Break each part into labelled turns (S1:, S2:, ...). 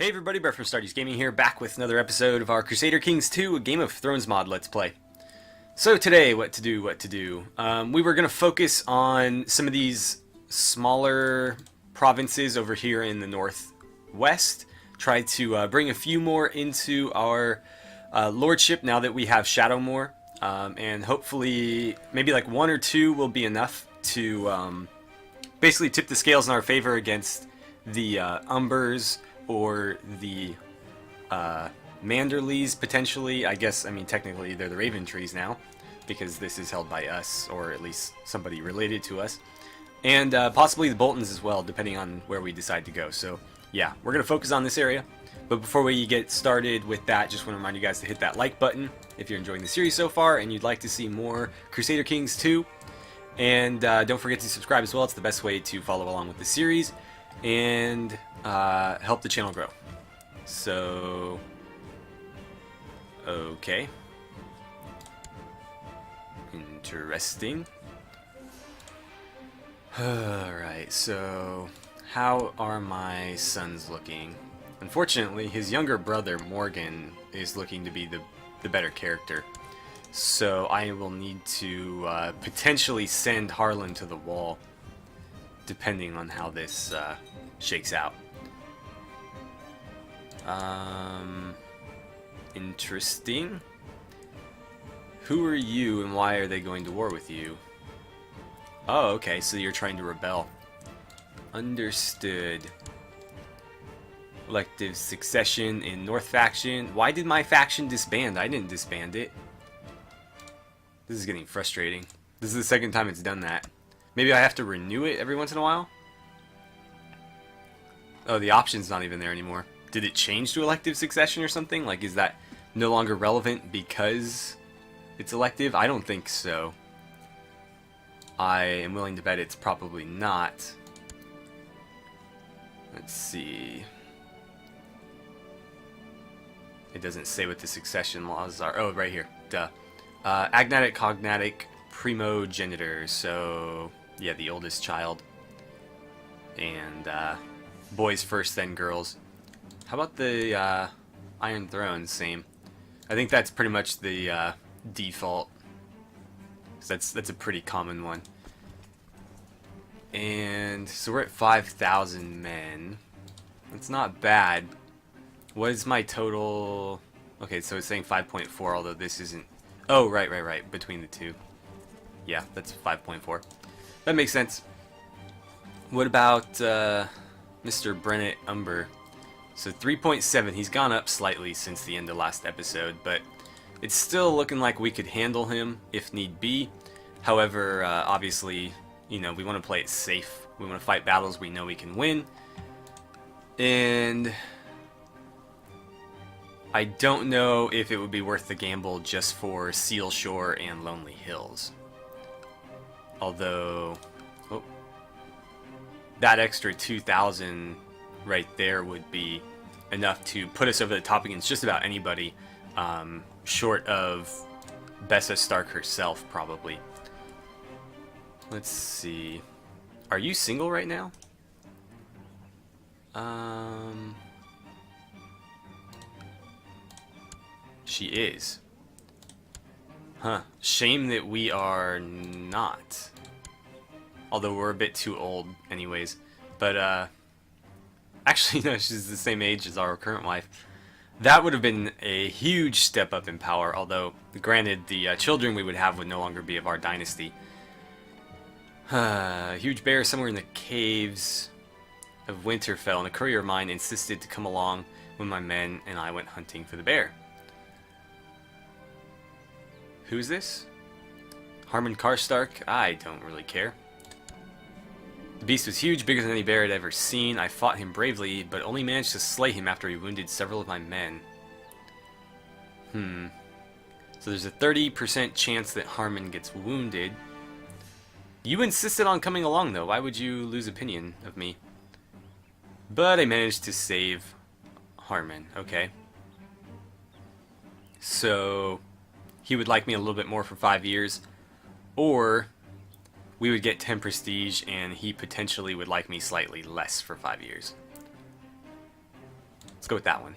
S1: Hey everybody, Brett from AstartesGaming here, back with another episode of our Crusader Kings 2, a Game of Thrones mod Let's Play. So today, what to do. We were going to focus on some of these smaller provinces over here in the northwest, try to bring a few more into our lordship now that we have Shadowmoor, and hopefully maybe like one or two will be enough to basically tip the scales in our favor against the Umbers, or the Manderleys, potentially. I mean, technically they're the Raventrees now, because this is held by us, or at least somebody related to us. And possibly the Boltons as well, depending on where we decide to go. So, yeah, we're going to focus on this area. But before we get started with that, just want to remind you guys to hit that like button if you're enjoying the series so far and you'd like to see more Crusader Kings 2. And don't forget to subscribe as well. It's the best way to follow along with the series and help the channel grow. So, okay. Interesting. Alright, so how are my sons looking? Unfortunately, his younger brother, Morgan, is looking to be the better character. So I will need to potentially send Harlan to the wall, depending on how this shakes out. Interesting. Who are you and why are they going to war with you? Oh, okay, so you're trying to rebel. Understood. Elective succession in North faction. Why did my faction disband? I didn't disband it. This is getting frustrating. This is the second time it's done that. Maybe I have to renew it every once in a while? Oh, the option's not even there anymore. Did it change to elective succession or something? Like, is that no longer relevant because it's elective? I don't think so. I am willing to bet it's probably not. Let's see. It doesn't say what the succession laws are. Oh, right here. Duh. Agnatic, cognatic, primogenitor. So, yeah, the oldest child. And, boys first, then girls. How about the Iron Throne? Same. I think that's pretty much the default. That's a pretty common one. And so we're at 5,000 men. That's not bad. What is my total? Okay, so it's saying 5.4, although this isn't. Oh, right. Between the two. Yeah, that's 5.4. That makes sense. What about Mr. Brennett Umber? So 3.7. He's gone up slightly since the end of last episode, but it's still looking like we could handle him if need be. However, obviously, you know, we want to play it safe. We want to fight battles we know we can win. And I don't know if it would be worth the gamble just for Seal Shore and Lonely Hills. Although, oh, that extra 2,000 right there would be enough to put us over the top against just about anybody, short of Bessa Stark herself, probably. Let's see. Are you single right now? She is. Huh. Shame that we are not. Although we're a bit too old anyways. But, actually, no, she's the same age as our current wife. That would have been a huge step up in power, although, granted, the children we would have would no longer be of our dynasty. Huge bear somewhere in the caves of Winterfell, and a courier of mine insisted to come along when my men and I went hunting for the bear. Who's this? Harmon Karstark? I don't really care. The beast was huge, bigger than any bear I'd ever seen. I fought him bravely, but only managed to slay him after he wounded several of my men. So there's a 30% chance that Harmon gets wounded. You insisted on coming along, though. Why would you lose opinion of me? But I managed to save Harmon. Okay. So he would like me a little bit more for 5 years, or we would get 10 prestige and he potentially would like me slightly less for 5 years. Let's go with that one.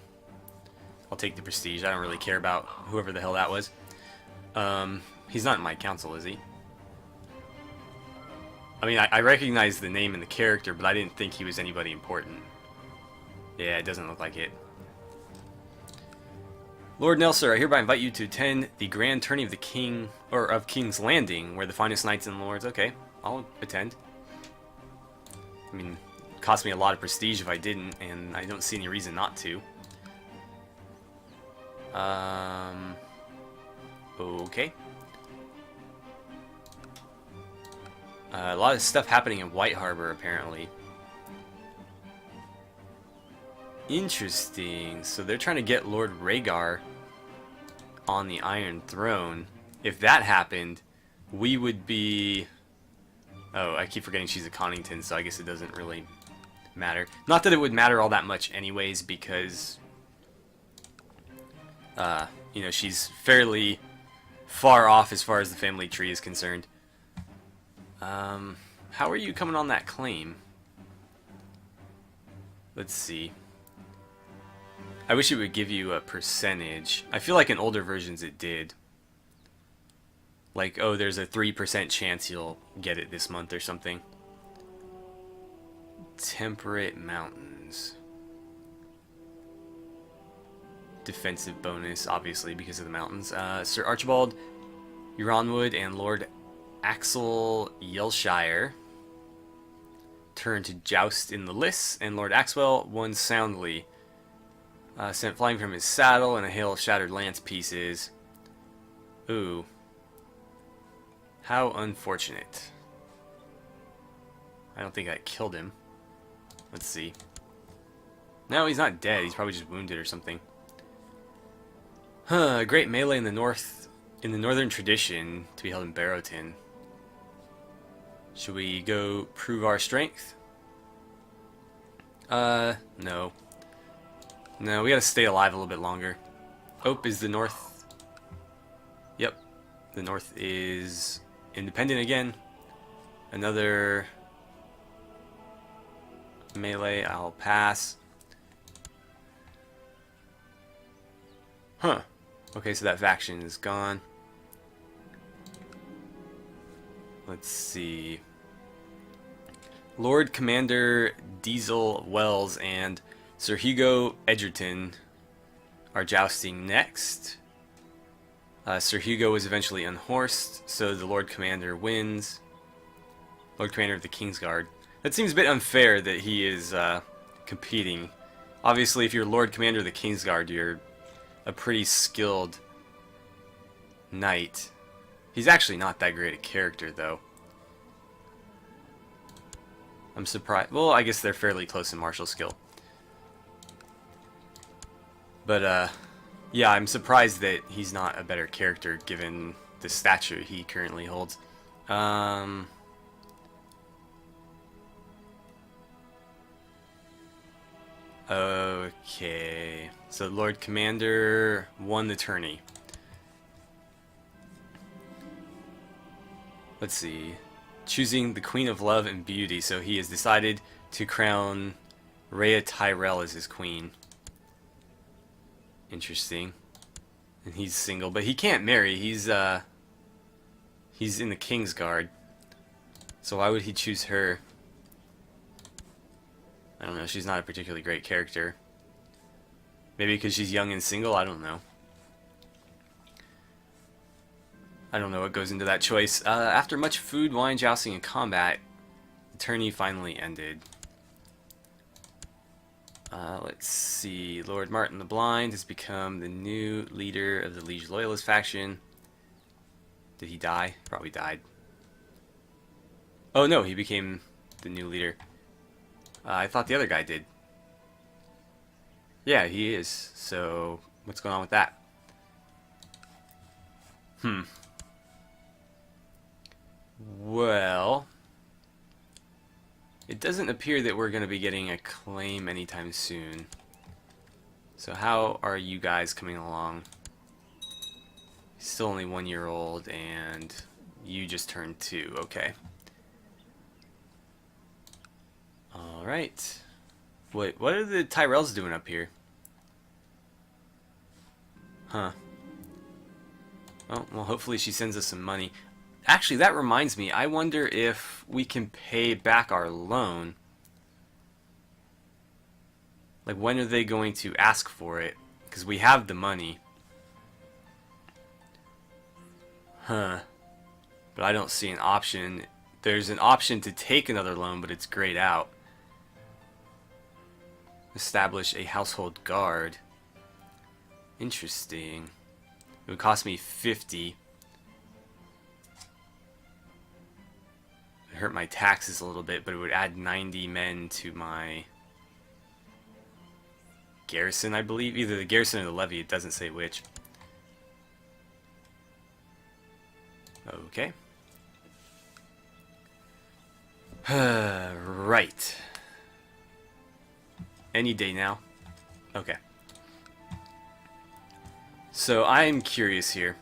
S1: I'll take the prestige. I don't really care about whoever the hell that was. He's not in my council, is he? I mean, I recognize the name and the character, but I didn't think he was anybody important. Yeah, it doesn't look like it. Lord Nelsor, I hereby invite you to attend the grand tourney of the King, or of King's Landing, where the finest knights and lords... Okay, I'll attend. I mean, it cost me a lot of prestige if I didn't, and I don't see any reason not to. Okay. A lot of stuff happening in White Harbor, apparently. Interesting. So they're trying to get Lord Rhaegar on the Iron Throne. If that happened, we would be... Oh, I keep forgetting she's a Connington, so I guess it doesn't really matter. Not that it would matter all that much anyways, because... you know, she's fairly far off as far as the family tree is concerned. How are you coming on that claim? Let's see. I wish it would give you a percentage. I feel like in older versions it did. Like, oh, there's a 3% chance you'll get it this month or something. Temperate Mountains. Defensive bonus, obviously, because of the mountains. Sir Archibald Euronwood and Lord Axel Yelshire turned to joust in the lists, and Lord Axwell won soundly. Sent flying from his saddle and a hail of shattered lance pieces. Ooh. How unfortunate. I don't think I killed him. Let's see. No, he's not dead. He's probably just wounded or something. Huh, a great melee in the north, in the northern tradition, to be held in Barrowton. Should we go prove our strength? No. No, we gotta stay alive a little bit longer. Hope is the north. Yep. The north is independent again. Another melee, I'll pass. Huh. Okay, so that faction is gone. Let's see. Lord Commander Diesel Wells and Sir Hugo Edgerton are jousting next. Sir Hugo was eventually unhorsed, so the Lord Commander wins. Lord Commander of the Kingsguard. That seems a bit unfair that he is competing. Obviously, if you're Lord Commander of the Kingsguard, you're a pretty skilled knight. He's actually not that great a character, though. I'm surprised. Well, I guess they're fairly close in martial skill. But, yeah, I'm surprised that he's not a better character given the stature he currently holds. Okay. So Lord Commander won the tourney. Let's see. Choosing the Queen of Love and Beauty, so he has decided to crown Rhea Tyrell as his queen. Interesting. And he's single, but he can't marry. He's in the Kingsguard. So why would he choose her? I don't know, she's not a particularly great character. Maybe because she's young and single, I don't know. I don't know what goes into that choice. After much food, wine, jousting, and combat, the tourney finally ended. Let's see. Lord Martin the Blind has become the new leader of the Liege Loyalist faction. Did he die? Probably died. Oh no, he became the new leader. I thought the other guy did. Yeah, he is. So, what's going on with that? Well, it doesn't appear that we're going to be getting a claim anytime soon. So how are you guys coming along? He's still only 1 year old, and you just turned 2. Okay. Alright. What are the Tyrells doing up here? Huh. Oh, well, hopefully she sends us some money. Actually, that reminds me. I wonder if we can pay back our loan. Like, when are they going to ask for it? Because we have the money. Huh. But I don't see an option. There's an option to take another loan, but it's grayed out. Establish a household guard. Interesting. It would cost me 50. It hurt my taxes a little bit, but it would add 90 men to my garrison, I believe. Either the garrison or the levy, it doesn't say which. Okay. Right. Any day now. Okay. So I'm curious here.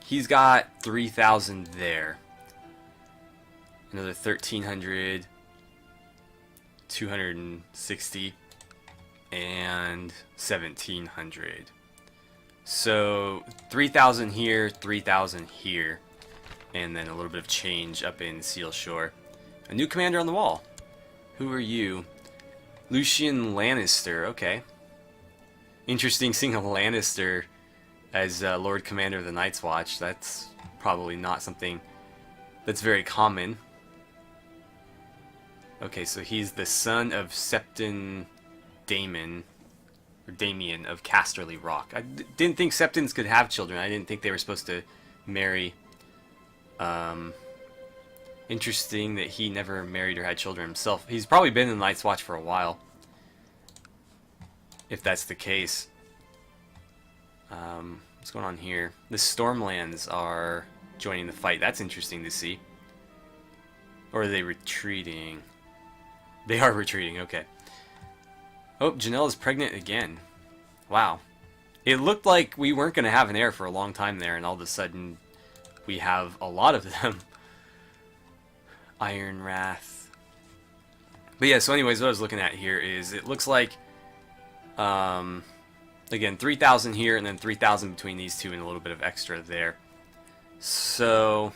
S1: He's got 3,000 there. Another 1,300, 260, and 1,700. So 3,000 here, 3,000 here, and then a little bit of change up in Seal Shore. A new commander on the wall. Who are you? Lucian Lannister. Okay. Interesting seeing a Lannister as Lord Commander of the Night's Watch. That's probably not something that's very common. Okay, so he's the son of Septon Damon, or Damien of Casterly Rock. I didn't think Septons could have children. I didn't think they were supposed to marry. Interesting that he never married or had children himself. He's probably been in the Night's Watch for a while, if that's the case. What's going on here? The Stormlands are joining the fight. That's interesting to see. Or are they retreating? They are retreating, okay. Oh, Janelle is pregnant again. Wow. It looked like we weren't going to have an heir for a long time there, and all of a sudden we have a lot of them. Iron Wrath. But yeah, so anyways, what I was looking at here is it looks like, again, 3,000 here and then 3,000 between these two and a little bit of extra there. So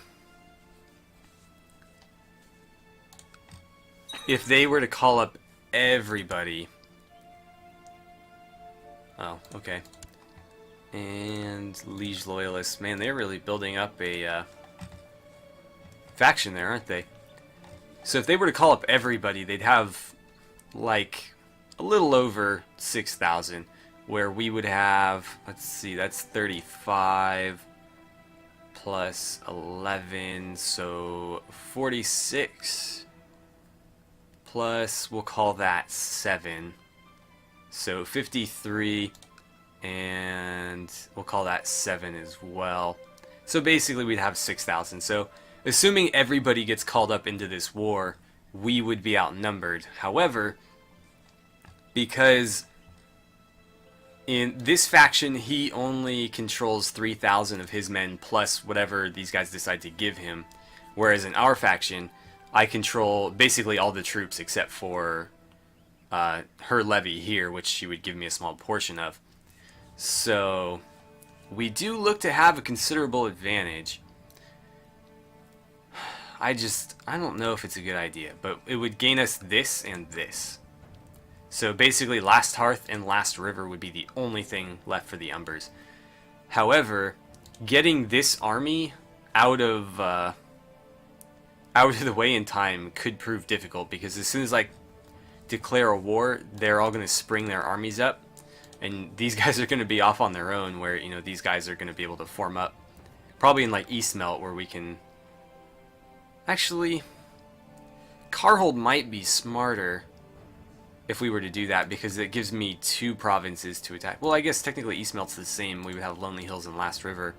S1: if they were to call up everybody... Oh, okay. And Liege Loyalists. Man, they're really building up a faction there, aren't they? So if they were to call up everybody, they'd have, like, a little over 6,000. Where we would have, let's see, that's 35 plus 11, so 46. Plus, we'll call that 7. So 53, and we'll call that 7 as well. So basically we'd have 6,000. So assuming everybody gets called up into this war, we would be outnumbered. However, because in this faction he only controls 3,000 of his men plus whatever these guys decide to give him, whereas in our faction I control basically all the troops except for her levy here, which she would give me a small portion of. So we do look to have a considerable advantage. I don't know if it's a good idea, but it would gain us this and this. So basically Last Hearth and Last River would be the only thing left for the Umbers. However, getting this army out of the way in time could prove difficult, because as soon as I declare a war, they're all going to spring their armies up, and these guys are going to be off on their own, where, you know, these guys are going to be able to form up probably in like Eastmelt, where we can actually, Carhold might be smarter if we were to do that, because it gives me 2 provinces to attack. Well, I guess technically Eastmelt's the same. We would have Lonely Hills and Last River,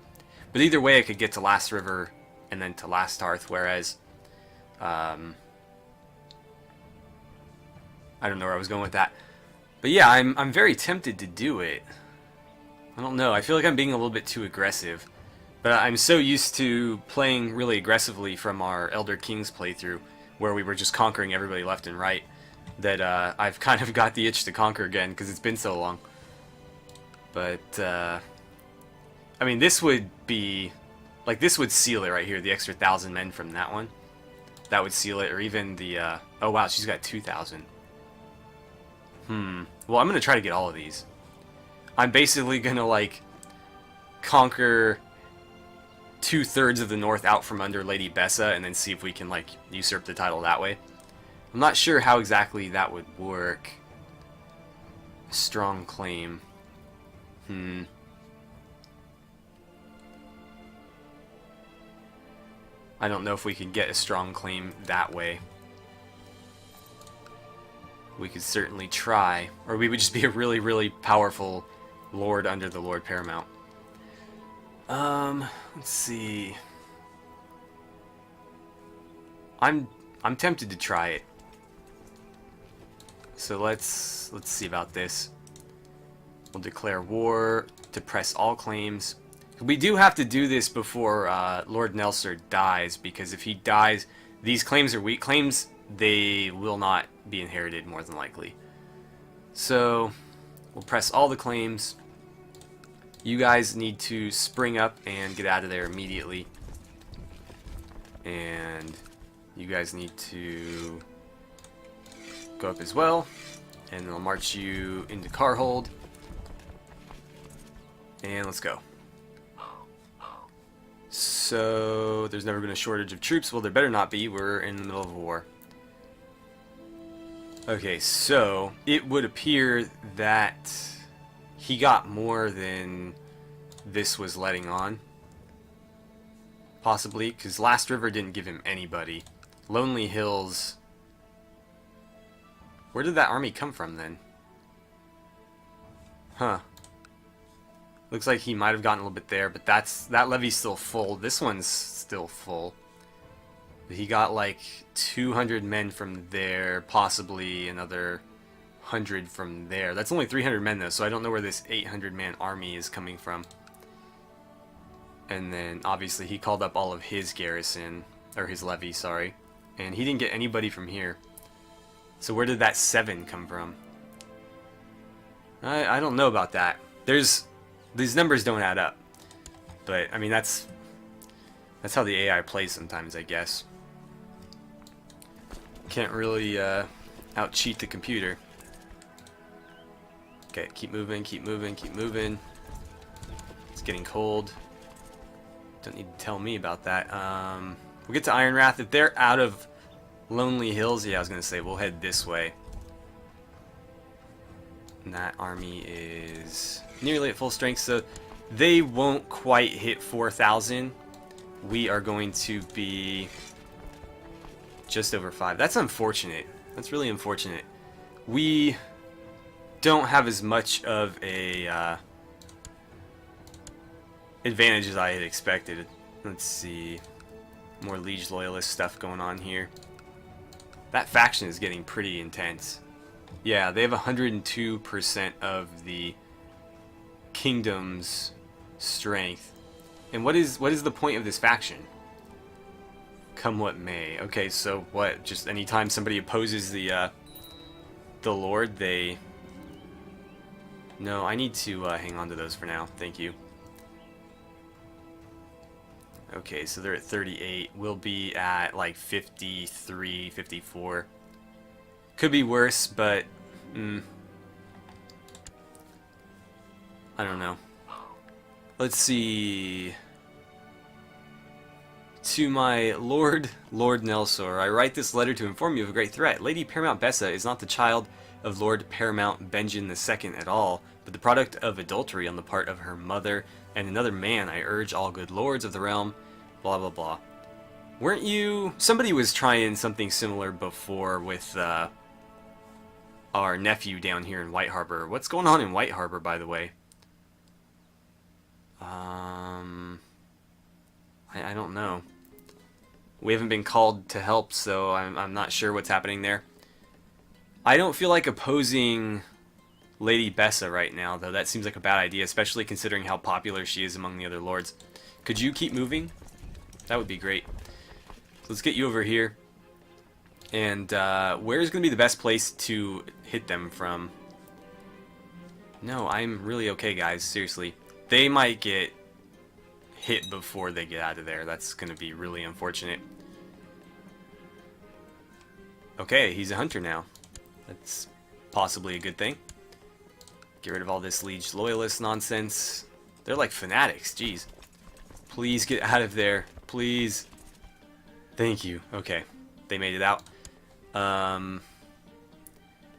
S1: but either way I could get to Last River and then to Last Hearth, whereas I don't know where I was going with that. But yeah, I'm very tempted to do it. I don't know. I feel like I'm being a little bit too aggressive. But I'm so used to playing really aggressively from our Elder Kings playthrough, where we were just conquering everybody left and right, that I've kind of got the itch to conquer again, because it's been so long. But I mean, this would be... Like, this would seal it right here, the extra 1,000 men from that one. That would seal it, or even the... Oh, wow, she's got 2,000. Well, I'm going to try to get all of these. I'm basically going to, like, conquer 2/3 of the north out from under Lady Bessa, and then see if we can, like, usurp the title that way. I'm not sure how exactly that would work. Strong claim. I don't know if we could get a strong claim that way. We could certainly try. Or we would just be a really, really powerful lord under the Lord Paramount. Let's see. I'm tempted to try it. So let's see about this. We'll declare war to press all claims. We do have to do this before Lord Nelsor dies, because if he dies, these claims are weak claims. They will not be inherited, more than likely. So we'll press all the claims. You guys need to spring up and get out of there immediately. And you guys need to go up as well. And I'll march you into Carhold. And let's go. So, there's never been a shortage of troops. Well, there better not be. We're in the middle of a war. Okay, so it would appear that he got more than this was letting on. Possibly, because Last River didn't give him anybody. Lonely Hills... Where did that army come from, then? Huh. Looks like he might have gotten a little bit there, but that levy's still full. This one's still full. He got like 200 men from there, possibly another 100 from there. That's only 300 men though, so I don't know where this 800-man army is coming from. And then obviously he called up all of his garrison, or his levy, sorry. And he didn't get anybody from here. So where did that 7 come from? I don't know about that. These numbers don't add up. But, I mean, that's how the AI plays sometimes, I guess. Can't really out-cheat the computer. Okay, keep moving, keep moving, keep moving. It's getting cold. Don't need to tell me about that. We'll get to Ironwrath. If they're out of Lonely Hills, yeah, I was going to say, we'll head this way. And that army is nearly at full strength, so they won't quite hit 4,000. We are going to be just over 5. That's unfortunate. That's really unfortunate. We don't have as much of a advantage as I had expected. Let's see. More Liege Loyalist stuff going on here. That faction is getting pretty intense. Yeah, they have 102% of the kingdom's strength. And what is the point of this faction? Come what may. Okay, so what? Just anytime somebody opposes the Lord, they... No, I need to hang on to those for now. Thank you. Okay, so they're at 38. We'll be at like 53, 54. Could be worse, but... I don't know. Let's see... To my Lord Nelsor, I write this letter to inform you of a great threat. Lady Paramount Bessa is not the child of Lord Paramount Benjen II at all, but the product of adultery on the part of her mother and another man. I urge all good lords of the realm, blah blah blah. Weren't you... Somebody was trying something similar before with our nephew down here in White Harbor. What's going on in White Harbor, by the way? I don't know. We haven't been called to help, so I'm not sure what's happening there. I don't feel like opposing Lady Bessa right now, though. That seems like a bad idea, especially considering how popular she is among the other lords. Could you keep moving? That would be great. So let's get you over here. And where is going to be the best place to hit them from? No, I'm really okay, guys. Seriously. They might get hit before they get out of there. That's going to be really unfortunate. Okay, he's a hunter now. That's possibly a good thing. Get rid of all this liege loyalist nonsense. They're like fanatics, jeez. Please get out of there, please. Thank you. Okay, they made it out.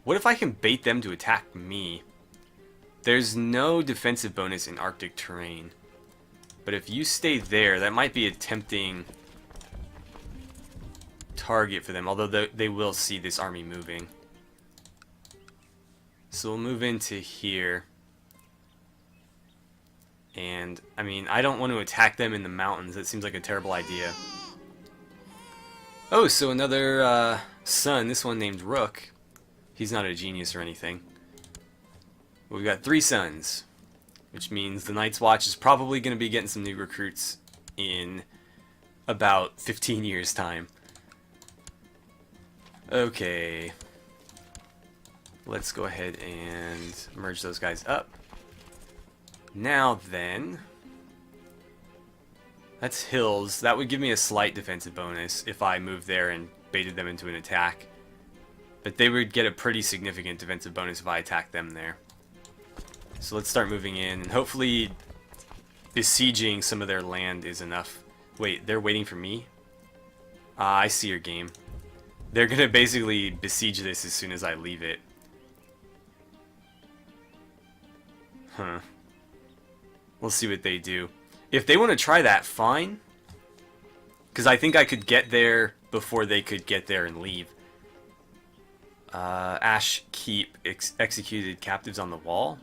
S1: What if I can bait them to attack me? There's no defensive bonus in Arctic terrain. But if you stay there, that might be a tempting target for them. Although they will see this army moving. So we'll move into here. And, I mean, I don't want to attack them in the mountains. That seems like a terrible idea. Oh, so another son. This one named Rook. He's not a genius or anything. We've got 3 sons, which means the Night's Watch is probably going to be getting some new recruits in about 15 years' time. Okay. Let's go ahead and merge those guys up. Now then, that's hills. That would give me a slight defensive bonus if I moved there and baited them into an attack. But they would get a pretty significant defensive bonus if I attacked them there. So let's start moving in, and hopefully besieging some of their land is enough. Wait, they're waiting for me? I see your game. They're going to basically besiege this as soon as I leave it. Huh. We'll see what they do. If they want to try that, fine. Because I think I could get there before they could get there and leave. Ash Keep executed captives on the wall.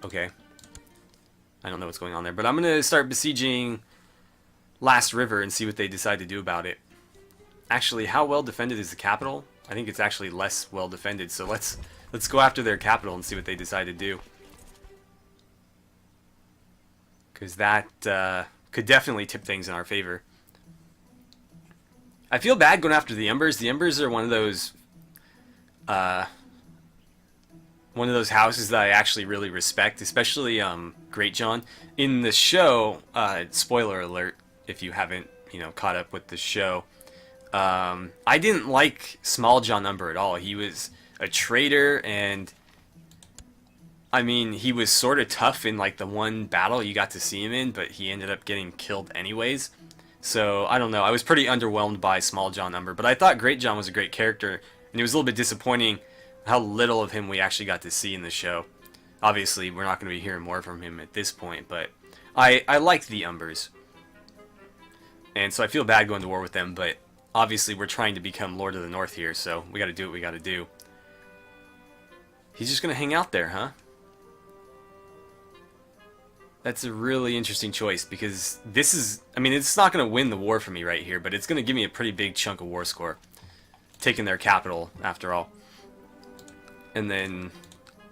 S1: Okay. I don't know what's going on there, but I'm going to start besieging Last River and see what they decide to do about it. Actually, how well defended is the capital? I think it's actually less well defended, so let's go after their capital and see what they decide to do. Because that could definitely tip things in our favor. I feel bad going after the Umbers. The Umbers are one of those houses that I actually really respect, especially Greatjon. In the show, spoiler alert if you haven't, caught up with the show, I didn't like Small John Umber at all. He was a traitor, and I mean, he was sort of tough in like the one battle you got to see him in, but he ended up getting killed anyways. So, I don't know. I was pretty underwhelmed by Small John Umber, but I thought Greatjon was a great character, and it was a little bit disappointing how little of him we actually got to see in the show. Obviously, we're not going to be hearing more from him at this point, but I like the Umbers. And so I feel bad going to war with them, but obviously we're trying to become Lord of the North here, so we got to do what we got to do. He's just going to hang out there, huh? That's a really interesting choice, because this is, I mean, it's not going to win the war for me right here, but it's going to give me a pretty big chunk of war score. Taking their capital, after all. And then,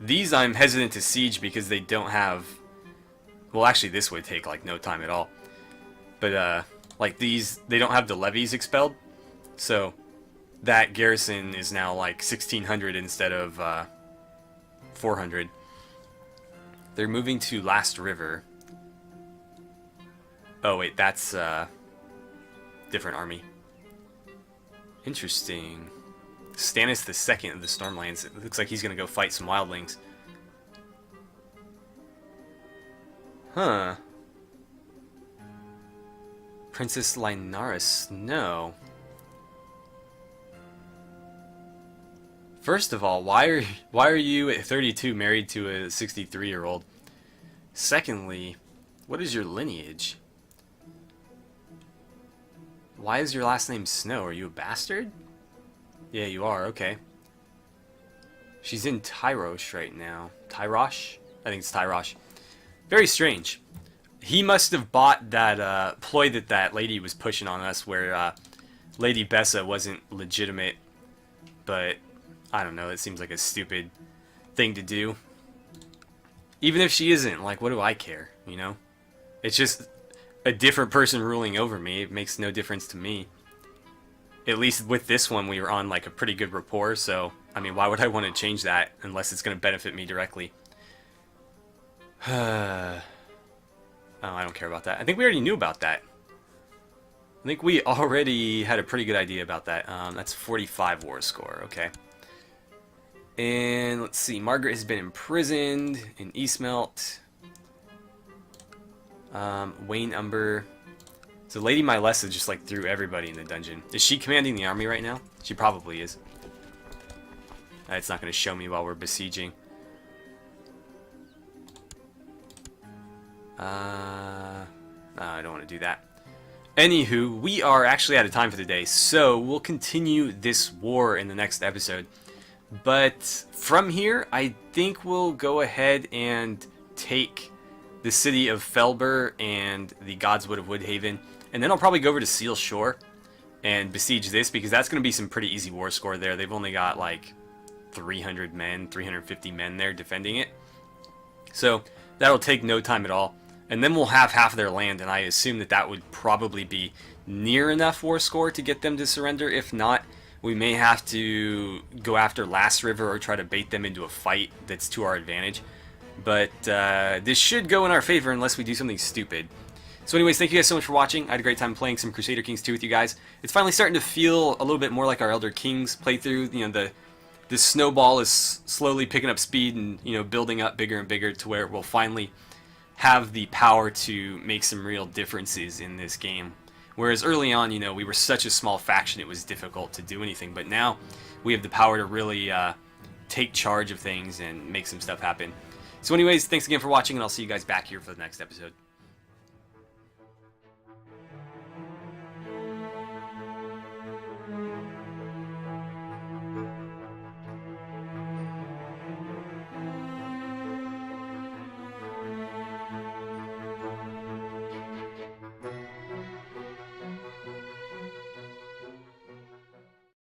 S1: these I'm hesitant to siege because they don't have, well, actually this would take like no time at all. But, like these, they don't have the levies expelled, so that garrison is now like 1,600 instead of 400. They're moving to Last River. Oh wait, that's different army. Interesting. Stannis the Second of the Stormlands. It looks like he's gonna go fight some wildlings. Huh. Princess Lynara Snow. First of all, why are you at 32 married to a 63-year-old? Secondly, what is your lineage? Why is your last name Snow? Are you a bastard? Yeah, you are. Okay. She's in Tyrosh right now. Tyrosh? I think it's Tyrosh. Very strange. He must have bought that ploy that lady was pushing on us, where Lady Bessa wasn't legitimate, but I don't know, it seems like a stupid thing to do. Even if she isn't, like, what do I care, you know? It's just a different person ruling over me. It makes no difference to me. At least with this one, we were on, like, a pretty good rapport, so, I mean, why would I want to change that unless it's going to benefit me directly? Oh, I don't care about that. I think we already knew about that. I think we already had a pretty good idea about that. That's 45 war score, okay. And let's see, Margaret has been imprisoned in Eastmelt. Wayne Umber. So Lady Mylessa just like threw everybody in the dungeon. Is she commanding the army right now? She probably is. It's not going to show me while we're besieging. I don't want to do that. Anywho, we are actually out of time for today, so we'll continue this war in the next episode. But from here, I think we'll go ahead and take the city of Felber and the Godswood of Woodhaven, and then I'll probably go over to Seal Shore and besiege this, because that's going to be some pretty easy war score there. They've only got like 300 men, 350 men there defending it. So that'll take no time at all. And then we'll have half of their land, and I assume that that would probably be near enough war score to get them to surrender. If not, we may have to go after Last River or try to bait them into a fight that's to our advantage. But this should go in our favor unless we do something stupid. So anyways, thank you guys so much for watching. I had a great time playing some Crusader Kings 2 with you guys. It's finally starting to feel a little bit more like our Elder Kings playthrough. You know, the snowball is slowly picking up speed and, you know, building up bigger and bigger to where we'll finally have the power to make some real differences in this game. Whereas early on, you know, we were such a small faction, it was difficult to do anything. But now we have the power to really take charge of things and make some stuff happen. So anyways, thanks again for watching, and I'll see you guys back here for the next episode.